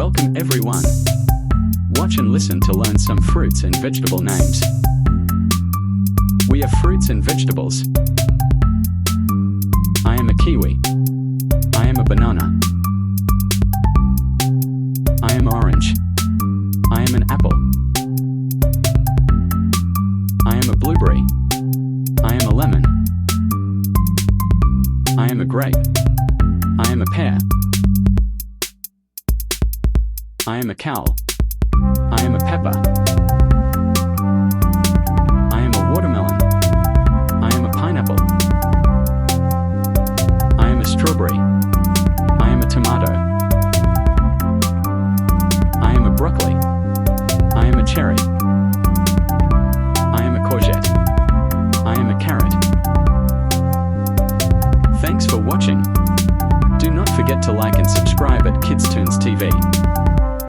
Welcome everyone. Watch and listen to learn some fruits and vegetable names. We have fruits and vegetables. I am a kiwi. I am a banana. I am orange. I am an apple. I am a blueberry. I am a lemon. I am a grape. I am a pear. I am a cow. I am a pepper. I am a watermelon. I am a pineapple. I am a strawberry. I am a tomato. I am a broccoli. I am a cherry. I am a courgette. I am a carrot. Thanks for watching. Do not forget to like and subscribe at KidzToons TV.